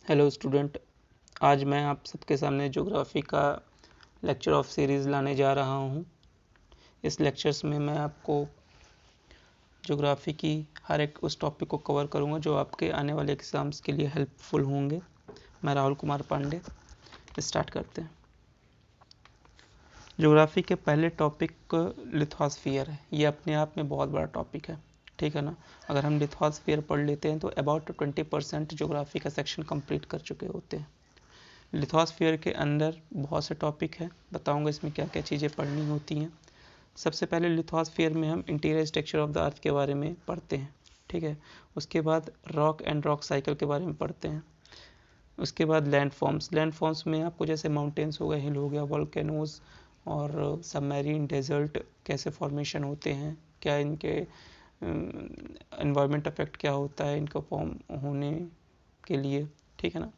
Hello student, आज मैं आप सबके सामने ज्योग्राफी का लेक्चर ऑफ सीरीज़ लाने जा रहा हूँ। इस लेक्चर्स में मैं आपको ज्योग्राफी की हर एक उस टॉपिक को कवर करूँगा जो आपके आने वाले एग्ज़ाम्स के लिए हेल्पफुल होंगे। मैं राहुल कुमार पांडे। स्टार्ट करते हैं। ज्योग्राफी के पहले टॉपिक लिथोस्फीयर है। ये अपने आप में बहुत बड़ा टॉपिक है, ठीक है ना। अगर हम लिथोस्फीयर पढ़ लेते हैं तो अबाउट 20% ज्योग्राफी का सेक्शन कंप्लीट कर चुके होते हैं। लिथोस्फीयर के अंदर बहुत से टॉपिक है, बताऊंगा इसमें क्या क्या चीज़ें पढ़नी होती हैं। सबसे पहले लिथोस्फीयर में हम इंटीरियर स्ट्रक्चर ऑफ द अर्थ के बारे में पढ़ते हैं, ठीक है। उसके बाद रॉक एंड रॉक साइकिल के बारे में पढ़ते हैं। उसके बाद लैंडफॉर्म्स में आपको जैसे माउंटेन्स हो गए, हिल हो गया, वॉल्केनोज और सबमरीन डेजर्ट कैसे फॉर्मेशन होते हैं, क्या इनके एनवायरनमेंट अफेक्ट क्या होता है इनका फॉर्म होने के लिए, ठीक है ना।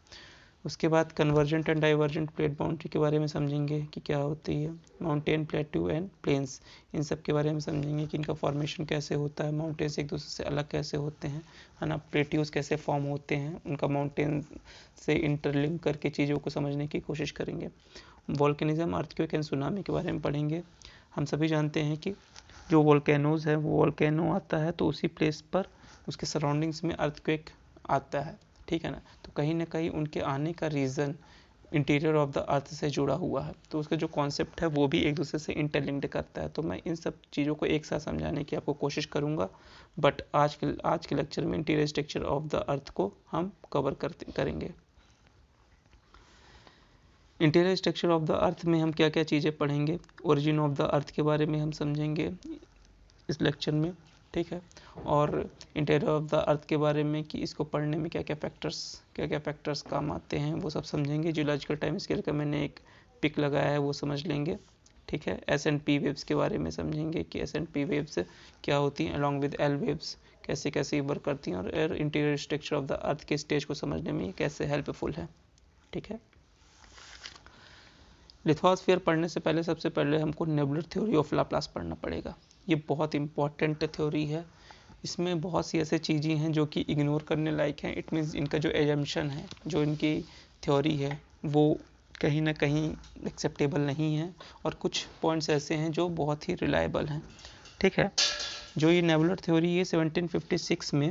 उसके बाद convergent and divergent plate boundary के बारे में समझेंगे कि क्या होती है। माउंटेन, प्लेट्यू एंड प्लेन्स, इन सब के बारे में समझेंगे कि इनका फॉर्मेशन कैसे होता है, माउंटेन्स एक दूसरे से अलग कैसे होते हैं, है ना। प्लेट्यूज कैसे फॉर्म होते हैं, उनका माउंटेन से इंटरलिंक करके चीज़ों को समझने की कोशिश करेंगे। वोल्केनिज्म, अर्थक्वेक एंड सुनामी के बारे में पढ़ेंगे। हम सभी जानते हैं कि जो वोल्केनोज है वो वोल्केनो आता है तो उसी प्लेस पर उसके सराउंडिंग्स में अर्थक्वेक आता है, ठीक है ना। तो कहीं ना कहीं उनके आने का रीज़न इंटीरियर ऑफ द अर्थ से जुड़ा हुआ है, तो उसका जो कॉन्सेप्ट है वो भी एक दूसरे से इंटरलिंक्ड करता है। तो मैं इन सब चीज़ों को एक साथ समझाने की आपको कोशिश करूँगा, बट आज के लेक्चर में इंटीरियर स्ट्रक्चर ऑफ द अर्थ को हम कवर करेंगे। इंटीरियर स्ट्रक्चर ऑफ द अर्थ में हम क्या क्या चीज़ें पढ़ेंगे। ओरिजिन ऑफ द अर्थ के बारे में हम समझेंगे इस लेक्चर में, ठीक है। और इंटीरियर ऑफ द अर्थ के बारे में कि इसको पढ़ने में क्या क्या फैक्टर्स काम आते हैं वो सब समझेंगे। जियोलॉजिकल टाइम स्केल का मैंने एक पिक लगाया है, वो समझ लेंगे, ठीक है। S&P वेव्स के बारे में समझेंगे कि S&P वेव्स क्या होती हैं, अलॉन्ग विद L वेव्स कैसे कैसे वर्क करती हैं, और इंटीरियर स्ट्रक्चर ऑफ द अर्थ के स्टेज को समझने में कैसे हेल्पफुल है, ठीक है। लिथोस्फीयर पढ़ने से पहले सबसे पहले हमको नेबुलर थ्योरी ऑफ लाप्लास पढ़ना पड़ेगा। ये बहुत इंपॉर्टेंट थ्योरी है। इसमें बहुत सी ऐसे चीज़ें हैं जो कि इग्नोर करने लायक हैं। इट मीन्स इनका जो एजम्पशन है, जो इनकी थ्योरी है, वो कहीं ना कहीं एक्सेप्टेबल नहीं है, और कुछ पॉइंट्स ऐसे हैं जो बहुत ही रिलायबल हैं, ठीक है। जो ये नेबुलर थ्योरी है 1756 में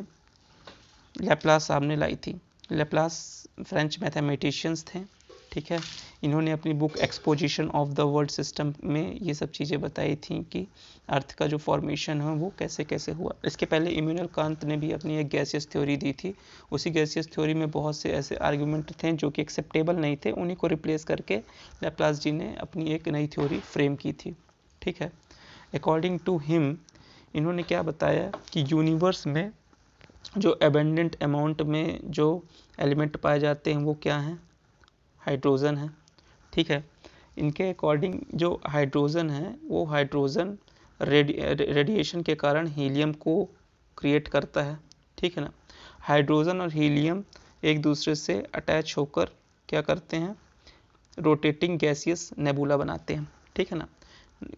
लैप्लास साहब ने लाई थी। लैप्लास फ्रेंच मैथमेटिशियंस थे, ठीक है। इन्होंने अपनी book exposition of the world system में ये सब चीज़ें बताई थी कि अर्थ का जो फॉर्मेशन है वो कैसे कैसे हुआ। इसके पहले इमैनुअल कांत ने भी अपनी एक गैसियस थ्योरी दी थी। उसी गैसियस थ्योरी में बहुत से ऐसे आर्गूमेंट थे जो कि एक्सेप्टेबल नहीं थे, उन्हीं को रिप्लेस करके लैप्लास जी ने अपनी एक नई थ्योरी फ्रेम की थी, ठीक है। अकॉर्डिंग टू हिम इन्होंने क्या बताया कि यूनिवर्स में जो एबेंडेंट अमाउंट में जो एलिमेंट पाए जाते हैं वो क्या हैं, हाइड्रोजन है, ठीक है। इनके अकॉर्डिंग जो हाइड्रोजन है वो हाइड्रोजन रेडिएशन के कारण हीलियम को क्रिएट करता है, ठीक है ना। हाइड्रोजन और हीलियम एक दूसरे से अटैच होकर क्या करते हैं, रोटेटिंग गैसियस नेबुला बनाते हैं, ठीक है ना।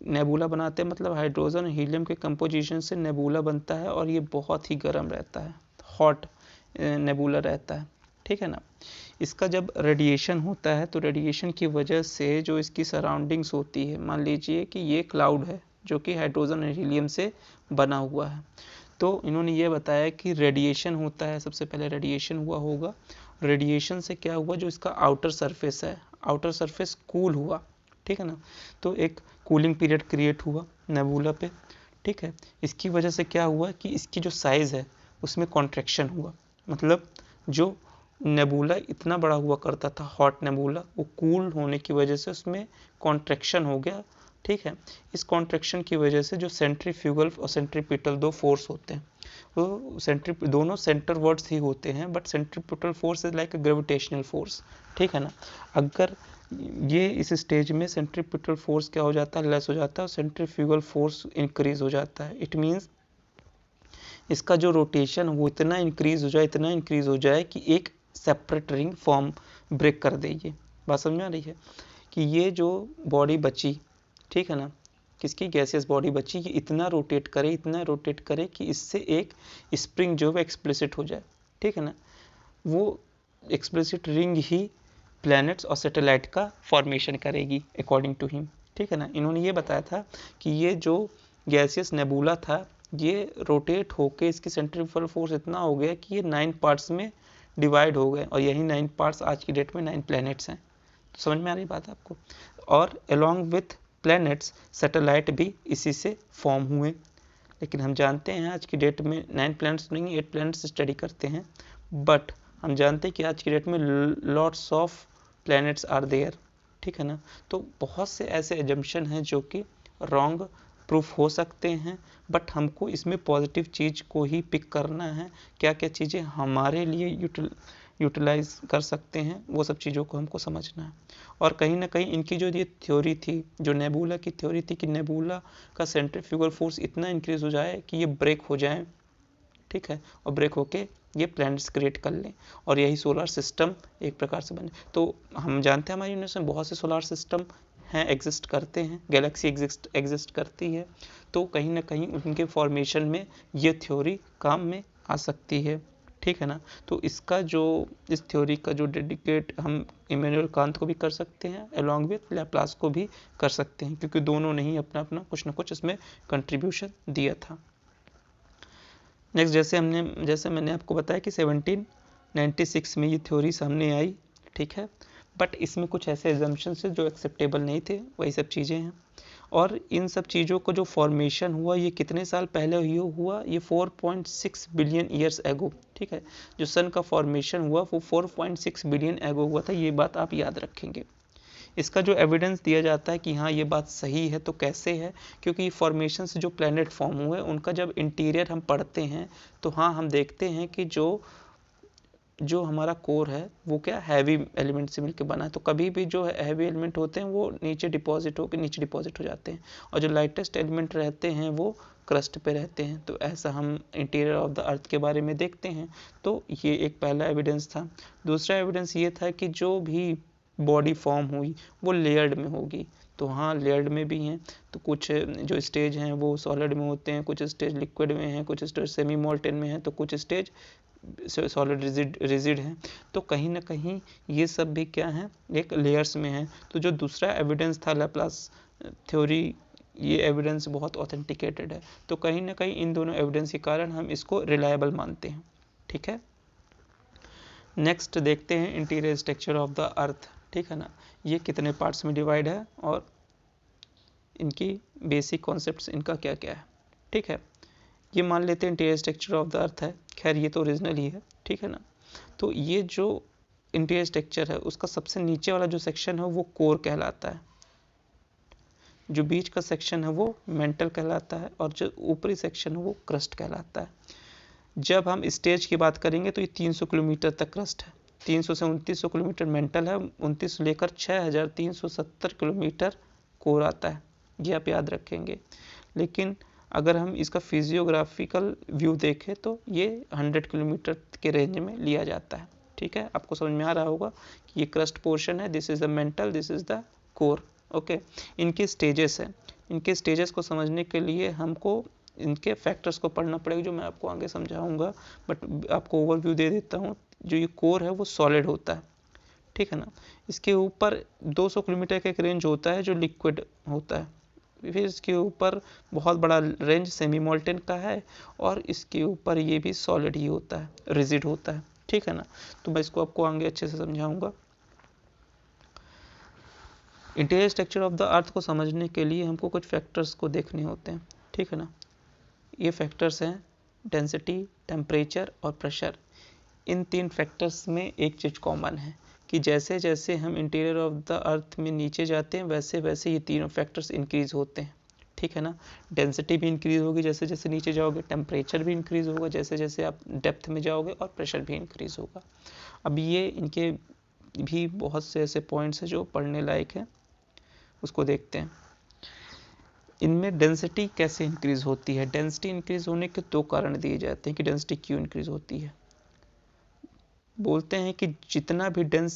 नेबुला बनाते हैं मतलब हाइड्रोजन और हीलियम के कंपोजिशन से नेबुला बनता है, और ये बहुत ही गर्म रहता है, हॉट नेबुला रहता है, ठीक है ना। इसका जब रेडिएशन होता है तो रेडिएशन की वजह से जो इसकी सराउंडिंग्स होती है, मान लीजिए कि ये क्लाउड है जो कि हाइड्रोजन और हीलियम से बना हुआ है, तो इन्होंने ये बताया कि रेडिएशन होता है, सबसे पहले रेडिएशन हुआ होगा। रेडिएशन से क्या हुआ, जो इसका आउटर सरफेस है, आउटर सरफेस कूल हुआ, ठीक है ना। तो एक कूलिंग पीरियड क्रिएट हुआ नेबुला पे, ठीक है। इसकी वजह से क्या हुआ कि इसकी जो साइज़ है उसमें कॉन्ट्रैक्शन हुआ, मतलब जो नेबुला इतना बड़ा हुआ करता था, हॉट नेबुला, वो कूल होने की वजह से उसमें कॉन्ट्रैक्शन हो गया, ठीक है। इस कॉन्ट्रैक्शन की वजह से जो सेंट्रीफ्यूगल और सेंट्रीपिटल दो फोर्स होते हैं, वो दोनों सेंटर वर्ड्स ही होते हैं, but centripetal force is like a gravitational force, ठीक है ना। अगर ये इस स्टेज में सेंट्रीपिटल फोर्स क्या हो जाता है, लेस हो जाता है, और सेंट्रीफ्यूगल फोर्स इंक्रीज हो जाता है। इट मीन्स इसका जो रोटेशन वो इतना इंक्रीज हो जाए कि एक सेपरेट रिंग फॉर्म ब्रेक कर दे। ये बात समझ में आ रही है कि ये जो बॉडी बची, ठीक है ना, किसकी गैसियस बॉडी बची, ये इतना रोटेट करे कि इससे एक स्प्रिंग जो है एक्सप्लिसिट हो जाए, ठीक है ना। वो एक्सप्लिसिट रिंग ही प्लैनेट्स और सैटेलाइट का फॉर्मेशन करेगी अकॉर्डिंग टू हिम, ठीक है ना। इन्होंने ये बताया था कि ये जो गैसियस नेबुला था ये रोटेट होके इसकी सेंट्रीफ्यूगल फोर्स इतना हो गया कि ये 9 पार्ट्स में डिवाइड हो गए और यही 9 पार्ट्स आज की डेट में 9 प्लैनेट्स हैं। तो समझ में आ रही बात आपको। और अलोंग विथ प्लैनेट्स सैटेलाइट भी इसी से फॉर्म हुए। लेकिन हम जानते हैं आज की डेट में 9 प्लैनेट्स नहीं 8 प्लैनेट्स स्टडी करते हैं, बट हम जानते हैं कि आज की डेट में lots of planets are there, ठीक है ना। तो बहुत से ऐसे एजम्पशन हैं जो कि रॉन्ग प्रूफ हो सकते हैं, बट हमको इसमें पॉजिटिव चीज़ को ही पिक करना है। क्या क्या चीज़ें हमारे लिए यूटिलाइज कर सकते हैं वो सब चीज़ों को हमको समझना है। और कहीं ना कहीं इनकी जो ये थ्योरी थी, जो नेबुला की थ्योरी थी कि नेबुला का सेंट्रीफ्यूगल फोर्स इतना इंक्रीज हो जाए कि ये ब्रेक हो जाए, ठीक है, और ब्रेक होके ये प्लैनेट्स क्रिएट कर लें और यही सोलर सिस्टम एक प्रकार से बने। तो हम जानते हैं हमारे यूनिवर्स में बहुत से सोलर सिस्टम हैं, एग्जिस्ट करते हैं, गैलेक्सी एग्जिस्ट करती है। तो कहीं ना कहीं उनके फॉर्मेशन में ये थ्योरी काम में आ सकती है, ठीक है ना। तो इसका जो इस थ्योरी का जो डेडिकेट हम इमैनुअल कांत को भी कर सकते हैं अलॉन्ग विथ लैप्लास को भी कर सकते हैं, क्योंकि दोनों ने ही अपना अपना कुछ ना कुछ इसमें कंट्रीब्यूशन दिया था। नेक्स्ट जैसे मैंने आपको बताया कि 1796 में ये थ्योरी सामने आई, ठीक है, बट इसमें कुछ ऐसे एजम्पशंस है जो एक्सेप्टेबल नहीं थे, वही सब चीज़ें हैं। और इन सब चीज़ों को जो फॉर्मेशन हुआ ये कितने साल पहले हुआ, ये 4.6 बिलियन ईयर्स एगो, ठीक है। जो सन का फॉर्मेशन हुआ वो 4.6 बिलियन एगो हुआ था, ये बात आप याद रखेंगे। इसका जो एविडेंस दिया जाता है कि हाँ ये बात सही है, तो कैसे है, क्योंकि फॉर्मेशन से जो प्लैनेट फॉर्म हुए उनका जब इंटीरियर हम पढ़ते हैं तो हाँ हम देखते हैं कि जो हमारा कोर है वो क्या हैवी एलिमेंट से मिलकर बना है। तो कभी भी जो हैवी एलिमेंट होते हैं वो नीचे डिपॉजिट हो जाते हैं, और जो लाइटेस्ट एलिमेंट रहते हैं वो क्रस्ट पे रहते हैं। तो ऐसा हम इंटीरियर ऑफ द अर्थ के बारे में देखते हैं। तो ये एक पहला एविडेंस था। दूसरा एविडेंस ये था कि जो भी बॉडी फॉर्म हुई वो लेयर्ड में होगी। तो हाँ लेयर्ड में भी हैं, तो कुछ जो स्टेज हैं वो सॉलिड में होते हैं, कुछ स्टेज लिक्विड में हैं, कुछ स्टेज सेमी मोल्टेन में हैं, तो कुछ स्टेज सॉलिड रिजिड है। तो कहीं ना कहीं ये सब भी क्या है, एक लेयर्स में है। तो जो दूसरा एविडेंस था लैप्लास थ्योरी, ये एविडेंस बहुत ऑथेंटिकेटेड है। तो कहीं ना कहीं इन दोनों एविडेंस के कारण हम इसको रिलायबल मानते हैं, ठीक है। नेक्स्ट देखते हैं interior structure of the earth, ठीक है ना। ये कितने पार्ट्स में डिवाइड है और इनकी बेसिक कॉन्सेप्ट्स इनका क्या क्या है, ठीक है। ये मान लेते हैं इंटीरियर स्ट्रक्चर ऑफ द अर्थ है, खैर ये तो ओरिजिनल ही है, ठीक है ना। तो ये जो इंटीरियर स्ट्रक्चर है उसका सबसे नीचे वाला जो सेक्शन है वो कोर कहलाता है, जो बीच का सेक्शन है वो मेंटल कहलाता है, और जो ऊपरी सेक्शन है वो क्रस्ट कहलाता है। जब हम स्टेज की बात करेंगे तो ये 300 किलोमीटर तक क्रस्ट है, 300 से 2900 किलोमीटर मेंटल है, 29 लेकर 6370 किलोमीटर कोर आता है, ये आप याद रखेंगे। लेकिन अगर हम इसका फिजियोग्राफिकल व्यू देखें तो ये 100 किलोमीटर के रेंज में लिया जाता है, ठीक है। आपको समझ में आ रहा होगा कि ये क्रस्ट पोर्शन है, this is the mental, this is the core, okay. इनके स्टेजेस हैं, इनके स्टेजेस को समझने के लिए हमको इनके फैक्टर्स को पढ़ना पड़ेगा, जो मैं आपको आगे समझाऊंगा, बट आपको ओवरव्यू दे देता हूँ। जो ये कोर है वो सॉलिड होता है, ठीक है ना। इसके ऊपर 200 किलोमीटर का एक रेंज होता है जो लिक्विड होता है, फिर इसके ऊपर बहुत बड़ा रेंज सेमी मोल्टेन का है, और इसके ऊपर ये भी सॉलिड ही होता है, रिजिड होता है, ठीक है ना। तो मैं इसको आपको आगे अच्छे से समझाऊंगा। इंटीरियर स्ट्रक्चर ऑफ द अर्थ को समझने के लिए हमको कुछ फैक्टर्स को देखने होते हैं, ठीक है ना। ये फैक्टर्स हैं डेंसिटी, टेम्परेचर और प्रेशर। इन 3 फैक्टर्स में एक चीज़ कॉमन है कि जैसे जैसे हम इंटीरियर ऑफ द अर्थ में नीचे जाते हैं वैसे वैसे ये तीनों फैक्टर्स इंक्रीज होते हैं, ठीक है ना। डेंसिटी भी इंक्रीज होगी जैसे जैसे नीचे जाओगे, टेम्परेचर भी इंक्रीज होगा जैसे जैसे आप डेप्थ में जाओगे, और प्रेशर भी इंक्रीज होगा। अब ये इनके भी बहुत से ऐसे पॉइंट्स हैं जो पढ़ने लायक हैं, उसको देखते हैं। इनमें डेंसिटी कैसे इंक्रीज होती है। डेंसिटी इंक्रीज होने के 2 कारण दिए जाते हैं कि डेंसिटी क्यों इंक्रीज होती है। बोलते हैं कि जितना भी डेंस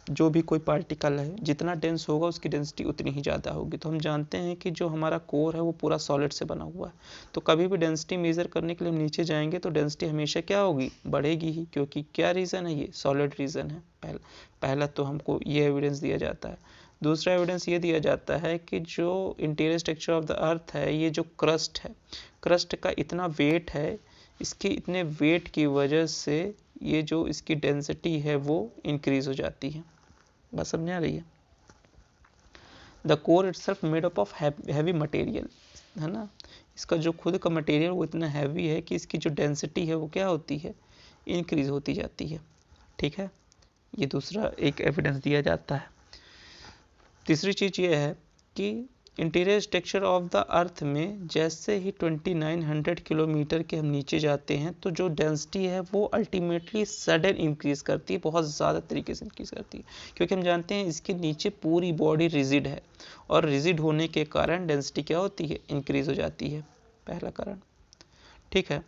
जो भी कोई पार्टिकल है जितना डेंस होगा उसकी डेंसिटी उतनी ही ज़्यादा होगी। तो हम जानते हैं कि जो हमारा कोर है वो पूरा सॉलिड से बना हुआ है, तो कभी भी डेंसिटी मेज़र करने के लिए हम नीचे जाएंगे तो डेंसिटी हमेशा क्या होगी, बढ़ेगी ही, क्योंकि क्या रीज़न है, ये सॉलिड रीज़न है। पहला तो हमको ये एविडेंस दिया जाता है। दूसरा एविडेंस ये दिया जाता है कि जो इंटीरियर स्ट्रक्चर ऑफ द अर्थ है, ये जो क्रस्ट है, क्रस्ट का इतना वेट है, इसके इतने वेट की वजह से ये जो इसकी डेंसिटी है वो इंक्रीज हो जाती है। बात समझ आ रही है? The core itself made up of heavy material, है ना, इसका जो खुद का मटेरियल वो इतना हैवी है कि इसकी जो डेंसिटी है वो क्या होती है, इंक्रीज होती जाती है। ठीक है, ये दूसरा एक एविडेंस दिया जाता है। तीसरी चीज़ ये है कि इंटीरियर स्ट्रक्चर ऑफ द अर्थ में जैसे ही 2900 किलोमीटर के हम नीचे जाते हैं तो जो डेंसिटी है वो अल्टीमेटली सडन इंक्रीज करती है, बहुत ज़्यादा तरीके से इंक्रीज करती है, क्योंकि हम जानते हैं इसके नीचे पूरी बॉडी रिजिड है और रिजिड होने के कारण डेंसिटी क्या होती है, इंक्रीज हो जाती है, पहला कारण। ठीक है,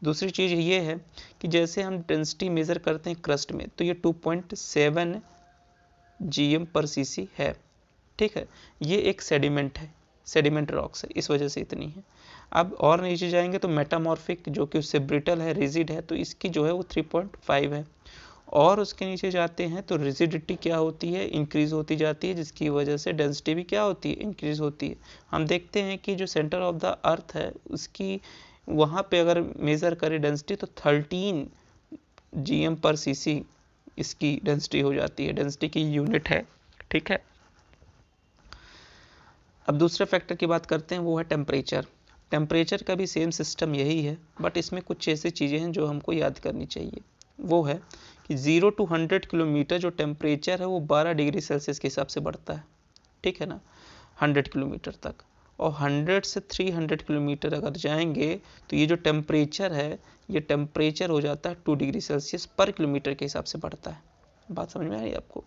दूसरी चीज़ ये है कि जैसे हम डेंसिटी मेज़र करते हैं क्रस्ट में तो ये 2.7 GM/cc है। ठीक है, ये एक सेडिमेंट है, सेडिमेंट रॉक्स है, इस वजह से इतनी है। अब और नीचे जाएंगे तो मेटामॉर्फिक जो कि उससे ब्रिटल है, रिजिड है, तो इसकी जो है वो 3.5 है। और उसके नीचे जाते हैं तो रिजिडिटी क्या होती है, इंक्रीज होती जाती है, जिसकी वजह से डेंसिटी भी क्या होती है, इंक्रीज होती है। हम देखते हैं कि जो सेंटर ऑफ द अर्थ है उसकी वहाँ पे अगर मेज़र करें डेंसिटी तो 13 GM/cc इसकी डेंसिटी हो जाती है, डेंसिटी की यूनिट है। ठीक है, अब दूसरे फैक्टर की बात करते हैं, वो है टेम्परेचर। टेम्परेचर का भी सेम सिस्टम यही है, बट इसमें कुछ ऐसी चीज़ें हैं जो हमको याद करनी चाहिए। वो है कि 0 to 100 किलोमीटर जो टेम्परेचर है वो 12 डिग्री सेल्सियस के हिसाब से बढ़ता है। ठीक है ना, 100 किलोमीटर तक। और 100 से 300 किलोमीटर अगर जाएंगे तो ये जो टेम्परेचर है ये टेम्परेचर हो जाता है 2 डिग्री सेल्सियस पर किलोमीटर के हिसाब से बढ़ता है। बात समझ में आ रही है आपको?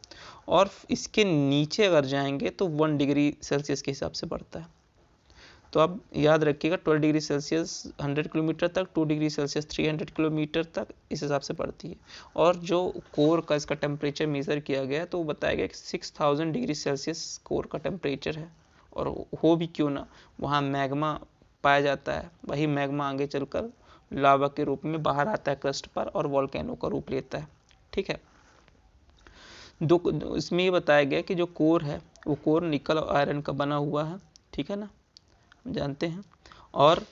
और इसके नीचे अगर जाएंगे तो 1 डिग्री सेल्सियस के हिसाब से बढ़ता है। तो अब याद रखिएगा 12 डिग्री सेल्सियस 100 किलोमीटर तक, 2 डिग्री सेल्सियस 300 किलोमीटर तक, इस हिसाब से बढ़ती है। और जो कोर का इसका टेम्परेचर मेज़र किया गया तो वो बताया गया कि 6000 डिग्री सेल्सियस कोर का टेम्परेचर है। और हो भी क्यों ना, वहाँ मैग्मा पाया जाता है, वही मैग्मा आगे चलकर लावा के रूप में बाहर आता है क्रस्ट पर और वोल्केनो का रूप लेता है। ठीक है, इसमें ये बताया गया कि जो कोर है वो कोर निकल और आयरन का बना हुआ है। ठीक है ना, हम जानते हैं। और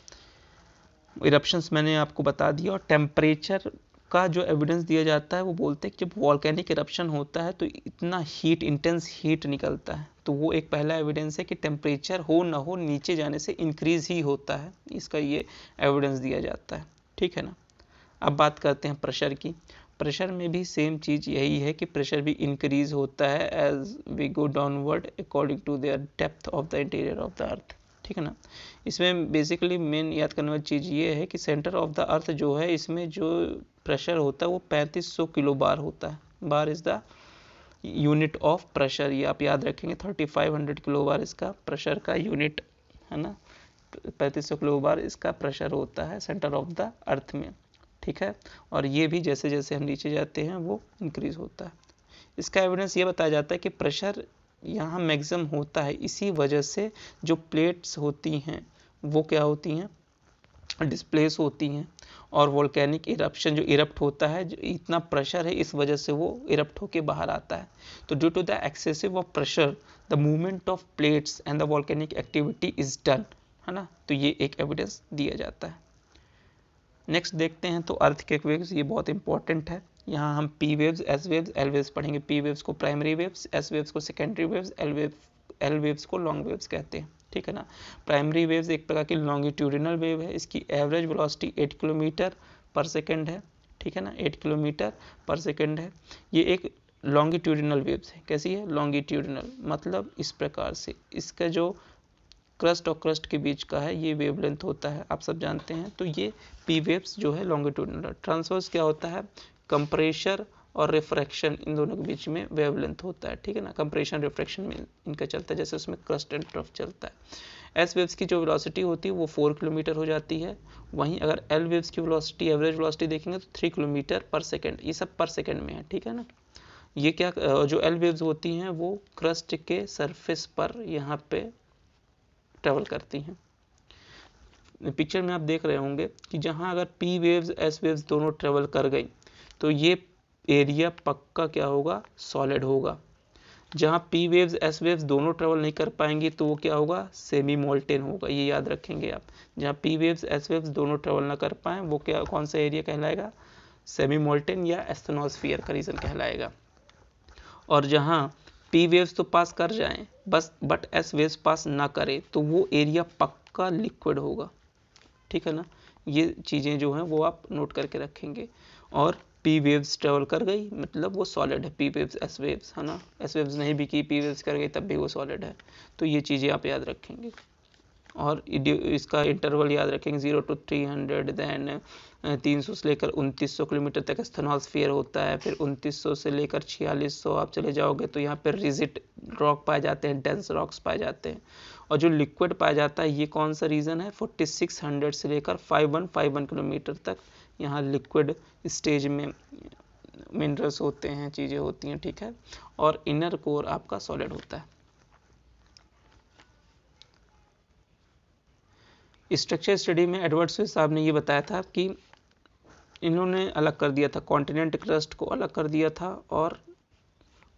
इरप्शंस मैंने आपको बता दिया। और टेम्परेचर का जो एविडेंस दिया जाता है वो बोलते हैं कि जब वॉल्केनिक इरप्शन होता है तो इतना हीट, इंटेंस हीट निकलता है, तो वो एक पहला एविडेंस है कि टेम्परेचर हो ना हो नीचे जाने से इंक्रीज ही होता है, इसका ये एविडेंस दिया जाता है। ठीक है ना, अब बात करते हैं प्रेशर की। प्रेशर में भी सेम चीज़ यही है कि प्रेशर भी इंक्रीज होता है as we go downward according to their depth of the interior of the earth. ठीक है ना, इसमें बेसिकली मेन याद करने वाली चीज़ ये है कि सेंटर ऑफ द अर्थ जो है इसमें जो प्रेशर होता है वो 3500 किलो बार होता है। Bar is the unit of pressure, ये आप याद रखेंगे, 3500 किलो बार इसका प्रेशर का यूनिट है ना, 3500 किलो बार इसका प्रेशर होता है सेंटर ऑफ द अर्थ में। ठीक है, और ये भी जैसे जैसे हम नीचे जाते हैं वो इंक्रीज होता है। इसका एविडेंस ये बताया जाता है कि प्रेशर यहाँ मैक्सिमम होता है, इसी वजह से जो प्लेट्स होती हैं वो क्या होती हैं, डिस्प्लेस होती हैं। और वोल्केनिक इरप्शन जो इरप्ट होता है, जो इतना प्रेशर है इस वजह से वो इरप्ट होके बाहर आता है। तो due to the excessive of pressure the movement of plates and the volcanic activity is done, है ना, तो ये एक एविडेंस दिया जाता है। नेक्स्ट देखते हैं तो अर्थक्वेक वेव्स, ये बहुत इंपॉर्टेंट है। यहाँ हम P waves, S waves, L waves पढ़ेंगे। पी वेव्स को प्राइमरी वेव्स, एस वेव्स को सेकेंडरी वेव्स, एल वेव्स को लॉन्ग वेव्स कहते हैं। ठीक है ना, प्राइमरी वेव्स एक प्रकार की लॉन्गिट्यूडिनल वेव है, इसकी एवरेज वेलोसिटी 8 किलोमीटर पर सेकेंड है। ठीक है ना, 8 किलोमीटर पर सेकेंड है। ये एक लॉन्गिट्यूडिनल वेव्स है। कैसी है, लॉन्गिट्यूडिनल, मतलब इस प्रकार से इसका जो क्रस्ट और क्रस्ट के बीच का है ये वेवलेंथ होता है, आप सब जानते हैं। तो ये पी वेव्स जो है लॉन्गिट्यूडिनल। ट्रांसवर्स क्या होता है, कंप्रेशर और रिफ्रैक्शन, इन दोनों के बीच में वेवलेंथ होता है। ठीक है ना, कंप्रेशन रिफ्रैक्शन में इनका चलता है, जैसे उसमें क्रस्ट एंड ट्रफ चलता है। एस वेव्स की जो वेलोसिटी होती है वो 4 किलोमीटर हो जाती है। वहीं अगर एल वेव्स की वेलोसिटी, एवरेज वेलोसिटी देखेंगे तो 3 किलोमीटर पर सेकेंड, ये सब पर सेकेंड में है। ठीक है ना, ये क्या जो एल वेव्स होती हैं वो क्रस्ट के सरफेस पर यहाँ पे ट्रेवल करती हैं। पिक्चर में आप देख रहे होंगे कि जहाँ अगर पी वेव्स एस वेव्स दोनों ट्रेवल कर गई तो ये एरिया पक्का क्या होगा, सॉलिड होगा। जहाँ पी वेव्स एस वेव्स दोनों ट्रेवल नहीं कर पाएंगी तो वो क्या होगा, सेमी मोल्टेन होगा। ये याद रखेंगे आप, जहाँ पी वेव्स एस वेव्स दोनों ट्रेवल ना कर पाएँ वो क्या, कौन सा एरिया कहलाएगा, सेमी मोल्टेन या एस्थेनोस्फीयर का रीजन कहलाएगा। और जहाँ पी वेव्स तो पास कर जाएं बस बट एस वेव्स पास ना करें तो वो एरिया पक्का लिक्विड होगा। ठीक है ना, ये चीज़ें जो हैं वो आप नोट करके रखेंगे। और पी वेव्स ट्रेवल कर गई मतलब वो सॉलिड है, पी वेव्स एस वेव्स है ना, एस वेव्स नहीं भी की पी वेव्स कर गई तब भी वो सॉलिड है। तो ये चीज़ें आप याद रखेंगे। और इसका इंटरवल याद रखेंगे 0 to 300, देन 300 से लेकर 2900 किलोमीटर तक एस्थेनोस्फीयर होता है। फिर 2900 से लेकर 4600 आप चले जाओगे तो यहाँ पर रिजिड रॉक पाए जाते हैं, डेंस रॉक्स पाए जाते हैं। और जो लिक्विड पाया जाता है ये कौन सा रीजन है, 4600 से लेकर 5151 किलोमीटर तक यहाँ लिक्विड स्टेज में मिनरल्स होते हैं, चीज़ें होती हैं। ठीक है, और इनर कोर आपका सॉलिड होता है। स्ट्रक्चर स्टडी में एडवर्ड स्विस साहब ने ये बताया था कि इन्होंने अलग कर दिया था, कॉन्टिनेंट क्रस्ट को अलग कर दिया था और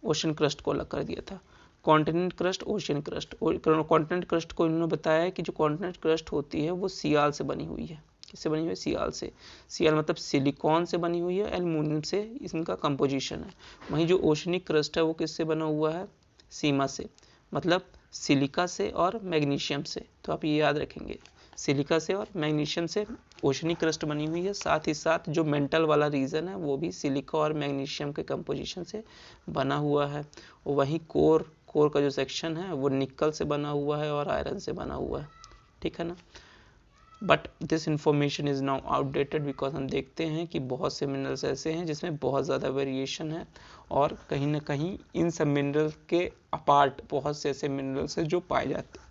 ओशन क्रस्ट को अलग कर दिया था। Continent crust, ocean crust. Continent crust को इन्होंने बताया है कि जो कॉन्टिनेंट क्रस्ट होती है वो सियाल से बनी हुई है। किससे बनी हुई है, सियाल से। सियाल मतलब सिलिकॉन से बनी हुई है, एल्युमिनियम से इनका कंपोजिशन है। वहीं जो ओशनिक क्रस्ट है वो किससे बना हुआ है, सीमा से, मतलब सिलिका से और मैग्नीशियम से। तो आप ये याद रखेंगे, सिलिका से और मैग्नीशियम से ओशनिक क्रस्ट बनी हुई है। साथ ही साथ जो मेंटल वाला रीजन है वो भी सिलिका और मैग्नीशियम के कंपोजिशन से बना हुआ है। और वहीं कोर का जो सेक्शन है वो निकल से बना हुआ है और आयरन से बना हुआ है। ठीक है ना, but this information is now outdated because हम देखते हैं कि बहुत से मिनरल्स ऐसे हैं जिसमें बहुत ज़्यादा वेरिएशन है और कहीं ना कहीं इन सब मिनरल के अपार्ट बहुत से ऐसे मिनरल्स हैं जो पाए जाते हैं।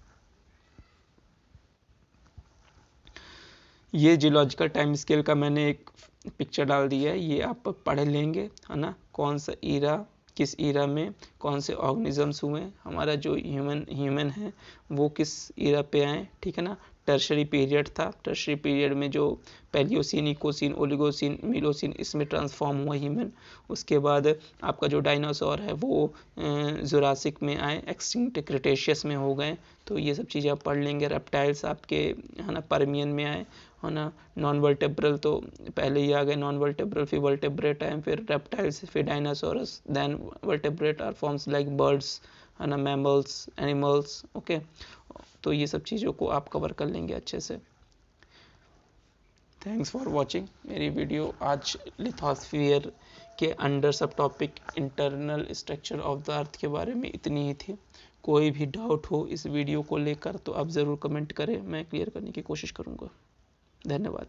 ये जियोलॉजिकल टाइम स्केल का मैंने एक पिक्चर डाल दिया है, ये आप पढ़ लेंगे है ना, कौन सा ईरा, किस ईरा में कौन से ऑर्गेनिजम्स हुए, हमारा जो ह्यूमन है वो किस ईरा पे आए। ठीक है ना, टर्शरी पीरियड था, टर्शरी पीरियड में जो पैलियोसिन, इकोसिन, ओलिगोसिन, मिलोसिन इसमें ट्रांसफॉर्म हुआ ह्यूमन। उसके बाद आपका जो डायनासोर है वो जुरासिक में आए, एक्सटिंक्ट क्रिटेशियस में हो गए। तो ये सब चीज़ें आप पढ़ लेंगे। रेप्टाइल्स आपके है ना परमियन में आए है ना, नॉन वर्टेब्रल तो पहले ही आ गए, नॉन वर्टेब्रल फिर वर्टेब्रेट आए, फिर रेप्टाइल्स, फिर dinosaurs, then vertebrate are forms like birds है ना, मैमल्स, एनिमल्स। ओके, तो ये सब चीज़ों को आप कवर कर लेंगे अच्छे से। थैंक्स फॉर वॉचिंग मेरी वीडियो। आज लिथोस्फीयर के under sub topic internal structure of the अर्थ के बारे में इतनी ही थी। कोई भी डाउट हो इस वीडियो को लेकर तो आप ज़रूर कमेंट करें, मैं क्लियर करने की कोशिश करूँगा। धन्यवाद।